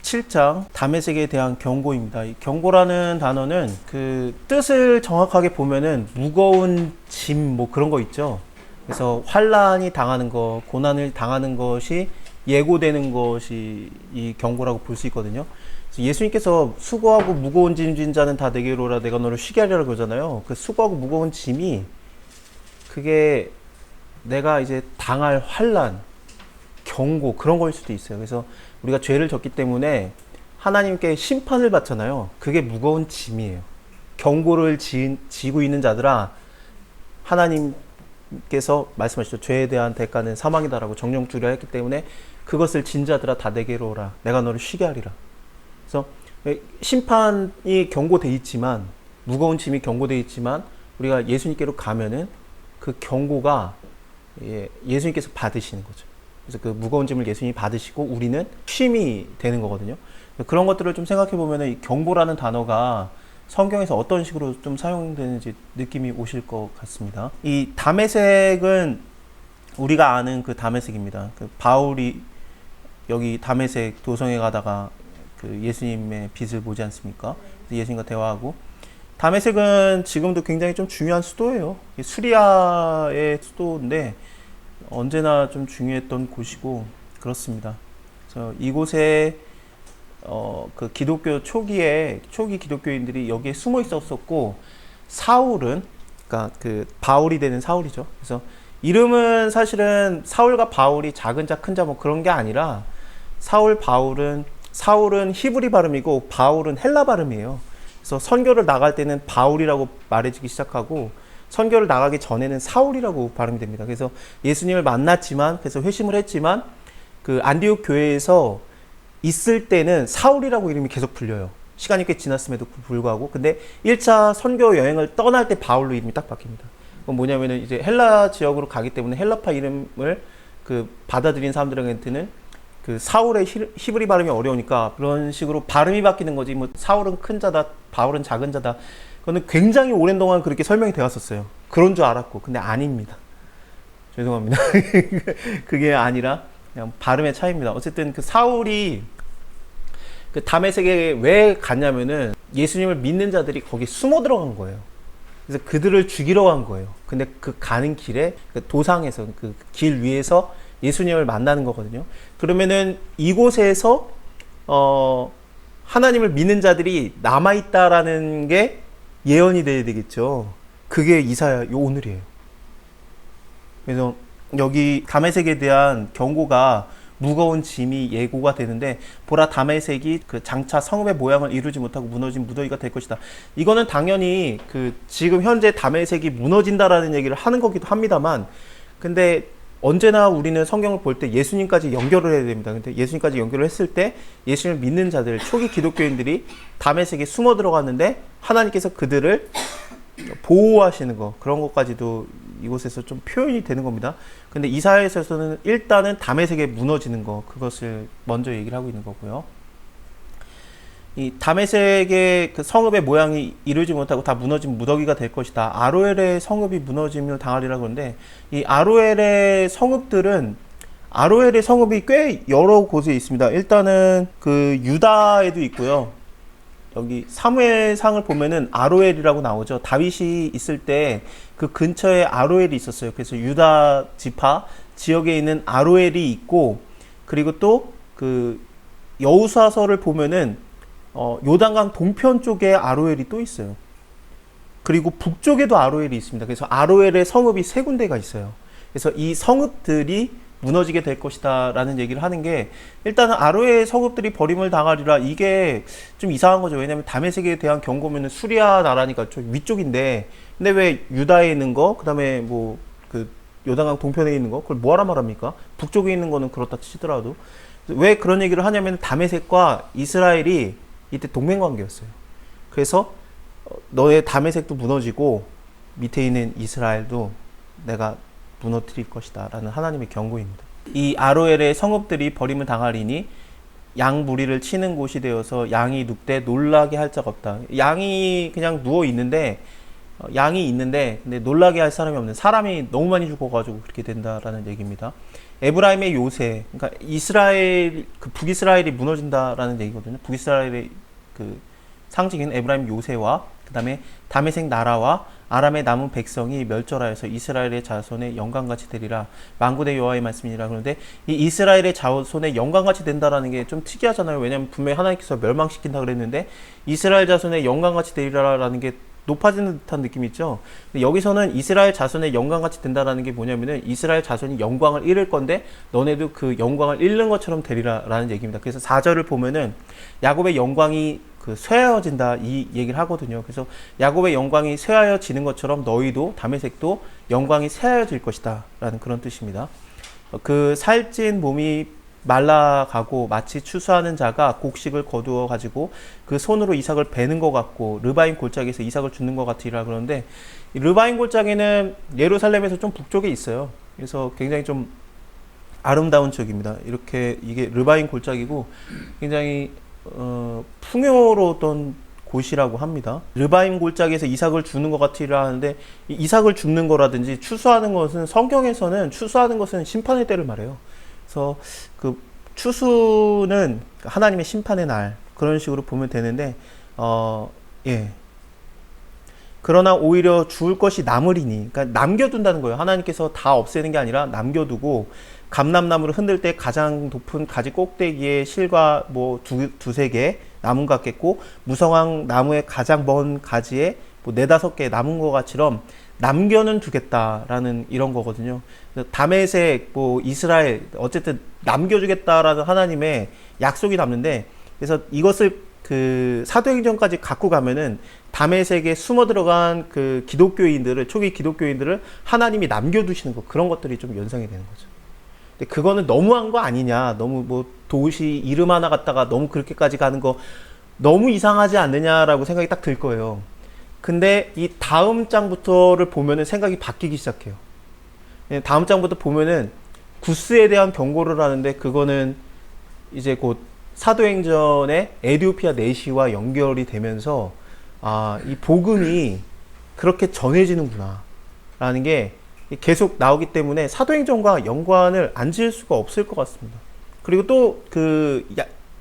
17장 다메섹에 대한 경고입니다. 이 경고라는 단어는 그 뜻을 정확하게 보면은 무거운 짐 뭐 그런 거 있죠. 그래서 환란이 당하는 거, 고난을 당하는 것이 예고되는 것이 이 경고라고 볼 수 있거든요. 그래서 예수님께서 수고하고 무거운 짐 진 자는 다 내게로 오라 내가 너를 쉬게 하리라 그러잖아요. 그 수고하고 무거운 짐이 그게 내가 이제 당할 환란, 경고 그런 거일 수도 있어요. 그래서 우리가 죄를 졌기 때문에 하나님께 심판을 받잖아요. 그게 무거운 짐이에요. 경고를 지고 있는 자들아, 하나님께서 말씀하시죠. 죄에 대한 대가는 사망이다라고 정령 주려 했기 때문에 그것을 진 자들아 다 내게로 오라. 내가 너를 쉬게 하리라. 그래서 심판이 경고돼 있지만, 무거운 짐이 경고돼 있지만 우리가 예수님께로 가면은 그 경고가 예수님께서 받으시는 거죠. 그래서 그 무거운 짐을 예수님이 받으시고 우리는 쉼이 되는 거거든요. 그런 것들을 좀 생각해 보면 이 경고라는 단어가 성경에서 어떤 식으로 좀 사용되는지 느낌이 오실 것 같습니다. 이 다메섹은 우리가 아는 그 다메섹입니다. 그 바울이 여기 다메섹 도성에 가다가 그 예수님의 빛을 보지 않습니까? 예수님과 대화하고, 다메섹은 지금도 굉장히 좀 중요한 수도예요. 수리아의 수도인데 언제나 좀 중요했던 곳이고 그렇습니다. 그래서 이곳에 그 기독교 초기 기독교인들이 여기에 숨어 있었었고, 사울은 그러니까 그 바울이 되는 사울이죠. 그래서 이름은 사실은 사울과 바울이 작은 자 큰 자 뭐 그런 게 아니라 사울은 히브리 발음이고 바울은 헬라 발음이에요. 그래서 선교를 나갈 때는 바울이라고 말해주기 시작하고 선교를 나가기 전에는 사울이라고 발음이 됩니다. 그래서 예수님을 만났지만, 그래서 회심을 했지만 그 안디옥 교회에서 있을 때는 사울이라고 이름이 계속 불려요. 시간이 꽤 지났음에도 불구하고. 근데 1차 선교 여행을 떠날 때 바울로 이름이 딱 바뀝니다. 그건 뭐냐면은 이제 헬라 지역으로 가기 때문에 헬라파 이름을 그 받아들인 사람들한테는 그 사울의 히브리 발음이 어려우니까 그런 식으로 발음이 바뀌는 거지. 뭐 사울은 큰 자다, 바울은 작은 자다. 그거는 굉장히 오랜 동안 그렇게 설명이 되었었어요. 그런 줄 알았고, 근데 아닙니다. 죄송합니다. 그게 아니라 그냥 발음의 차이입니다. 어쨌든 그 사울이 그 다메섹에 왜 갔냐면은 예수님을 믿는 자들이 거기 숨어 들어간 거예요. 그래서 그들을 죽이러 간 거예요. 근데 그 가는 길에 그 도상에서 그 길 위에서 예수님을 만나는 거거든요. 그러면은 이곳에서 하나님을 믿는 자들이 남아 있다라는 게 예언이 돼야 되겠죠. 그게 이사야 오늘이에요. 그래서 여기 다메섹에 대한 경고가 무거운 짐이 예고가 되는데, 보라 다메섹이 그 장차 성읍의 모양을 이루지 못하고 무너진 무더기가 될 것이다. 이거는 당연히 그 지금 현재 다메섹이 무너진다라는 얘기를 하는 거기도 합니다만, 근데 언제나 우리는 성경을 볼 때 예수님까지 연결을 해야 됩니다. 근데 예수님까지 연결을 했을 때 예수님을 믿는 자들, 초기 기독교인들이 다메섹에 숨어 들어갔는데 하나님께서 그들을 보호하시는 거, 그런 것까지도 이곳에서 좀 표현이 되는 겁니다. 근데 이사야서에서는 일단은 다메섹에 무너지는 거, 그것을 먼저 얘기를 하고 있는 거고요. 이 다메섹의 그 성읍의 모양이 이루지 못하고 다 무너진 무더기가 될 것이다. 아로엘의 성읍이 무너짐을 당하리라 그러는데, 이 아로엘의 성읍이 꽤 여러 곳에 있습니다. 일단은 그 유다에도 있고요. 여기 사무엘상을 보면은 아로엘이라고 나오죠. 다윗이 있을 때 그 근처에 아로엘이 있었어요. 그래서 유다 지파 지역에 있는 아로엘이 있고, 그리고 또 그 여호수아서를 보면은 요단강 동편 쪽에 아로엘이 또 있어요. 그리고 북쪽에도 아로엘이 있습니다. 그래서 아로엘의 성읍이 세 군데가 있어요. 그래서 이 성읍들이 무너지게 될 것이다 라는 얘기를 하는 게, 일단은 아로엘 성읍들이 버림을 당하리라, 이게 좀 이상한 거죠. 왜냐면 다메섹에 대한 경고면은 수리아 나라니까 좀 위쪽인데, 근데 왜 유다에 있는 거, 그 다음에 뭐 그 요단강 동편에 있는 거, 그걸 뭐하라 말합니까? 북쪽에 있는 거는 그렇다 치더라도. 왜 그런 얘기를 하냐면 다메섹과 이스라엘이 이때 동맹관계였어요. 그래서 너의 다메섹도 무너지고 밑에 있는 이스라엘도 내가 무너뜨릴 것이다 라는 하나님의 경고입니다. 이 아로엘의 성읍들이 버림을 당하리니 양 무리를 치는 곳이 되어서 양이 눕되 놀라게 할 자가 없다. 양이 그냥 누워 있는데 양이 있는데 근데 놀라게 할 사람이 없는 사람이 너무 많이 죽어가지고 그렇게 된다라는 얘기입니다. 에브라임의 요새, 그러니까 이스라엘 그 북이스라엘이 무너진다라는 얘기거든요. 북이스라엘의 그 상징인 에브라임 요새와 그다음에 다메섹 나라와 아람의 남은 백성이 멸절하여서 이스라엘의 자손의 영광같이 되리라. 만군의 여호와의 말씀이니라. 그런데 이 이스라엘의 자손의 영광같이 된다라는 게 좀 특이하잖아요. 왜냐하면 분명히 하나님께서 멸망시킨다 그랬는데 이스라엘 자손의 영광같이 되리라라는 게 높아지는 듯한 느낌이 있죠. 근데 여기서는 이스라엘 자손의 영광같이 된다라는 게 뭐냐면은 이스라엘 자손이 영광을 잃을 건데 너네도 그 영광을 잃는 것처럼 되리라라는 얘기입니다. 그래서 4절을 보면은 야곱의 영광이 그 쇠하여진다 이 얘기를 하거든요. 그래서 야곱의 영광이 쇠하여지는 것처럼 너희도 다메섹도 영광이 쇠하여질 것이다 라는 그런 뜻입니다. 그 살찐 몸이 말라가고 마치 추수하는 자가 곡식을 거두어 가지고 그 손으로 이삭을 베는 것 같고 르바임 골짜기에서 이삭을 줍는 것 같으리라. 그러는데 이 르바임 골짜기는 예루살렘에서 좀 북쪽에 있어요. 그래서 굉장히 좀 아름다운 지역입니다. 이렇게 이게 르바임 골짜기고 굉장히 풍요로웠던 곳이라고 합니다. 르바임 골짜기에서 이삭을 주는 것 같으리라 하는데 이삭을 줍는 거라든지 추수하는 것은 성경에서는 추수하는 것은 심판의 때를 말해요. 그래서 그 추수는 하나님의 심판의 날 그런 식으로 보면 되는데 예. 그러나 오히려 주울 것이 남으리니, 그러니까 남겨둔다는 거예요. 하나님께서 다 없애는 게 아니라 남겨두고 감람나무를 흔들 때 가장 높은 가지 꼭대기에 실과 뭐 두세 개 남은 것 같겠고 무성한 나무의 가장 먼 가지에 뭐 네다섯 개 남은 것 같이럼 남겨는 두겠다라는 이런 거거든요. 다메섹, 뭐 이스라엘 어쨌든 남겨주겠다라는 하나님의 약속이 남는데 그래서 이것을 그 사도행전까지 갖고 가면은 다메섹에 숨어 들어간 그 기독교인들을 초기 기독교인들을 하나님이 남겨두시는 거 그런 것들이 좀 연상이 되는 거죠. 근데 그거는 너무한 거 아니냐? 너무 뭐 도시 이름 하나 갖다가 너무 그렇게까지 가는 거 너무 이상하지 않느냐라고 생각이 딱 들 거예요. 근데 이 다음 장부터를 보면은 생각이 바뀌기 시작해요. 다음 장부터 보면은 구스에 대한 경고를 하는데 그거는 이제 곧 사도행전의 에디오피아 내시와 연결이 되면서 이 복음이 그렇게 전해지는구나 라는 게 계속 나오기 때문에 사도행전과 연관을 안 지을 수가 없을 것 같습니다. 그리고 또 그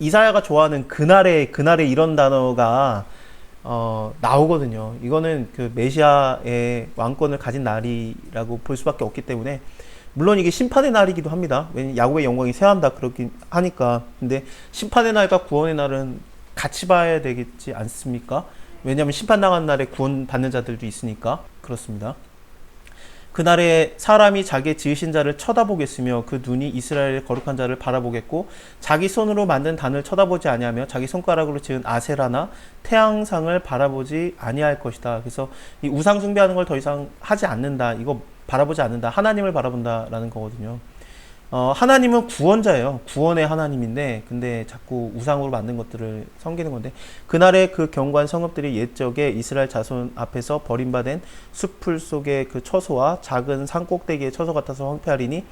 이사야가 좋아하는 그날에 이런 단어가 나오거든요. 이거는 그 메시아의 왕권을 가진 날이라고 볼 수밖에 없기 때문에 물론 이게 심판의 날이기도 합니다. 왜냐면 야곱의 영광이 쇠한다 그렇긴 하니까. 근데 심판의 날과 구원의 날은 같이 봐야 되겠지 않습니까? 왜냐하면 심판당한 날에 구원받는 자들도 있으니까 그렇습니다. 그날에 사람이 자기의 지으신 자를 쳐다보겠으며 그 눈이 이스라엘의 거룩한 자를 바라보겠고 자기 손으로 만든 단을 쳐다보지 아니하며 자기 손가락으로 지은 아세라나 태양상을 바라보지 아니할 것이다. 그래서 이 우상 숭배하는 걸 더 이상 하지 않는다. 이거 바라보지 않는다. 하나님을 바라본다라는 거거든요. 하나님은 구원자예요. 구원의 하나님인데 근데 자꾸 우상으로 만든 것들을 섬기는 건데 그날의 그 경관 성읍들이 옛적에 이스라엘 자손 앞에서 버림받은 숲풀 속의 그 처소와 작은 산 꼭대기의 처소 같아서 황폐하리니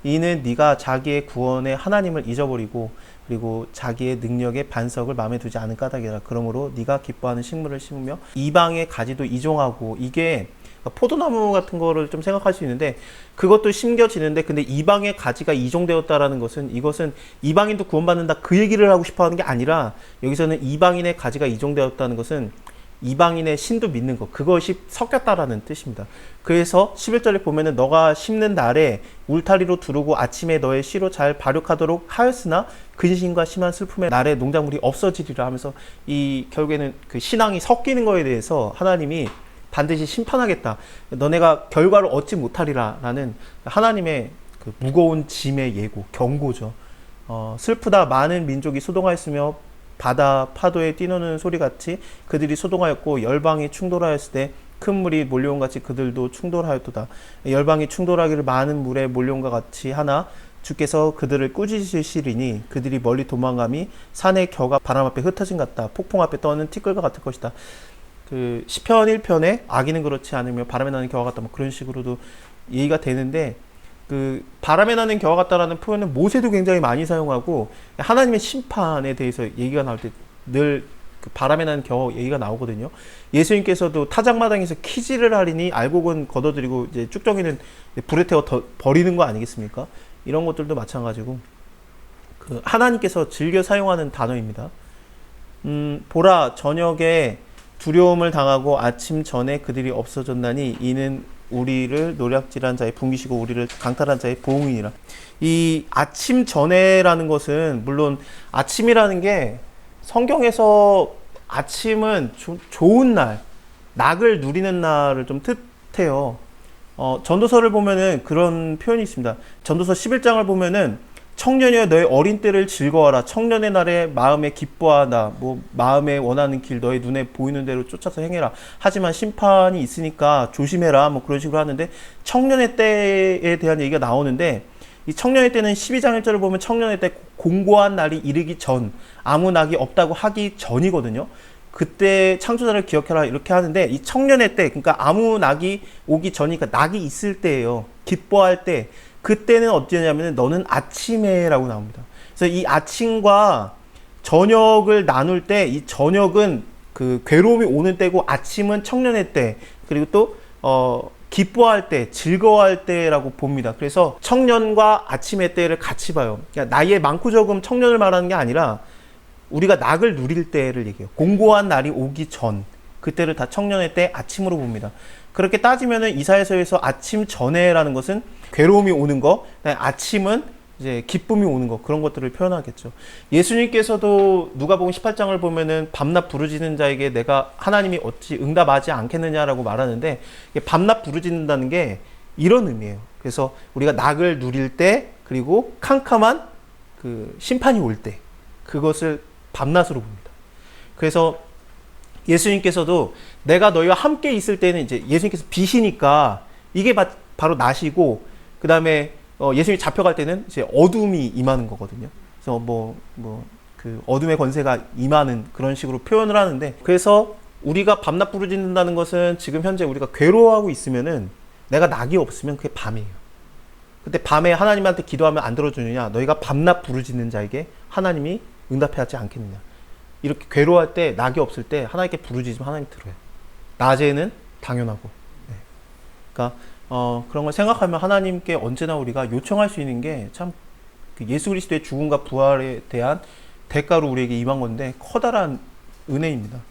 이는 네가 자기의 구원의 하나님을 잊어버리고 그리고 자기의 능력의 반석을 마음에 두지 않은 까닭이라. 그러므로 네가 기뻐하는 식물을 심으며 이방의 가지도 이종하고 이게 포도나무 같은 거를 좀 생각할 수 있는데 그것도 심겨지는데 근데 이방의 가지가 이종되었다라는 것은 이것은 이방인도 구원받는다 그 얘기를 하고 싶어 하는 게 아니라 여기서는 이방인의 가지가 이종되었다는 것은 이방인의 신도 믿는 것 그것이 섞였다라는 뜻입니다. 그래서 11절에 보면은 너가 심는 날에 울타리로 두르고 아침에 너의 씨로 잘 발육하도록 하였으나 근심과 심한 슬픔의 날에 농작물이 없어지리라 하면서 이 결국에는 그 신앙이 섞이는 거에 대해서 하나님이 반드시 심판하겠다. 너네가 결과를 얻지 못하리라 라는 하나님의 그 무거운 짐의 예고, 경고죠. 슬프다. 많은 민족이 소동하였으며 바다 파도에 뛰노는 소리같이 그들이 소동하였고 열방이 충돌하였을 때 큰 물이 몰려온 같이 그들도 충돌하였도다. 열방이 충돌하기를 많은 물에 몰려온과 같이 하나 주께서 그들을 꾸짖으시리니 그들이 멀리 도망감이 산의 겨가 바람 앞에 흩어진 같다. 폭풍 앞에 떠는 티끌과 같을 것이다. 그 시편 1편에 악인은 그렇지 않으며 바람에 나는 겨와 같다 뭐 그런 식으로도 얘기가 되는데 그 바람에 나는 겨와 같다라는 표현은 모세도 굉장히 많이 사용하고 하나님의 심판에 대해서 얘기가 나올 때 늘 그 바람에 나는 겨 얘기가 나오거든요. 예수님께서도 타작마당에서 키질을 하리니 알곡은 걷어들이고 이제 쭉정이는 불에 태워 버리는 거 아니겠습니까? 이런 것들도 마찬가지고 그 하나님께서 즐겨 사용하는 단어입니다. 보라 저녁에 두려움을 당하고 아침 전에 그들이 없어졌나니 이는 우리를 노략질한 자의 분기시고 우리를 강탈한 자의 보응이니라. 이 아침 전에라는 것은 물론 아침이라는 게 성경에서 아침은 좋은 날, 낙을 누리는 날을 좀 뜻해요. 전도서를 보면은 그런 표현이 있습니다. 전도서 11장을 보면은 청년이여 너의 어린 때를 즐거워하라. 청년의 날에 마음에 기뻐하다. 뭐 마음에 원하는 길 너의 눈에 보이는 대로 쫓아서 행해라. 하지만 심판이 있으니까 조심해라. 뭐 그런 식으로 하는데 청년의 때에 대한 얘기가 나오는데 이 청년의 때는 12장 1절을 보면 청년의 때 공고한 날이 이르기 전 아무 낙이 없다고 하기 전이거든요. 그때 창조자를 기억해라 이렇게 하는데 이 청년의 때 그러니까 아무 낙이 오기 전이니까 낙이 있을 때예요. 기뻐할 때 그때는 어땠냐면 너는 아침에라고 나옵니다. 그래서 이 아침과 저녁을 나눌 때 이 저녁은 그 괴로움이 오는 때고 아침은 청년의 때 그리고 또 기뻐할 때 즐거워할 때라고 봅니다. 그래서 청년과 아침의 때를 같이 봐요. 그러니까 나이에 많고 적음 청년을 말하는 게 아니라 우리가 낙을 누릴 때를 얘기해요. 공고한 날이 오기 전 그때를 다 청년의 때 아침으로 봅니다. 그렇게 따지면은 이사야서에서 아침 전에라는 것은 괴로움이 오는 거, 아침은 이제 기쁨이 오는 거 그런 것들을 표현하겠죠. 예수님께서도 누가복음 18장을 보면은 밤낮 부르짖는 자에게 내가 하나님이 어찌 응답하지 않겠느냐라고 말하는데 밤낮 부르짖는다는 게 이런 의미예요. 그래서 우리가 낙을 누릴 때 그리고 캄캄한 그 심판이 올 때 그것을 밤낮으로 봅니다. 그래서 예수님께서도 내가 너희와 함께 있을 때는 이제 예수님께서 빛이니까 이게 바로 낮이고 그 다음에 예수님이 잡혀갈 때는 이제 어둠이 임하는 거거든요. 그래서 그 어둠의 권세가 임하는 그런 식으로 표현을 하는데 그래서 우리가 밤낮 부르짖는다는 것은 지금 현재 우리가 괴로워하고 있으면은 내가 낙이 없으면 그게 밤이에요. 그때 밤에 하나님한테 기도하면 안 들어주느냐? 너희가 밤낮 부르짖는 자에게 하나님이 응답하지 않겠느냐? 이렇게 괴로워할 때 낙이 없을 때 하나님께 부르짖으면 하나님 들어요. 낮에는 당연하고. 네. 그러니까 그런 걸 생각하면 하나님께 언제나 우리가 요청할 수 있는 게 참 예수 그리스도의 죽음과 부활에 대한 대가로 우리에게 임한 건데 커다란 은혜입니다.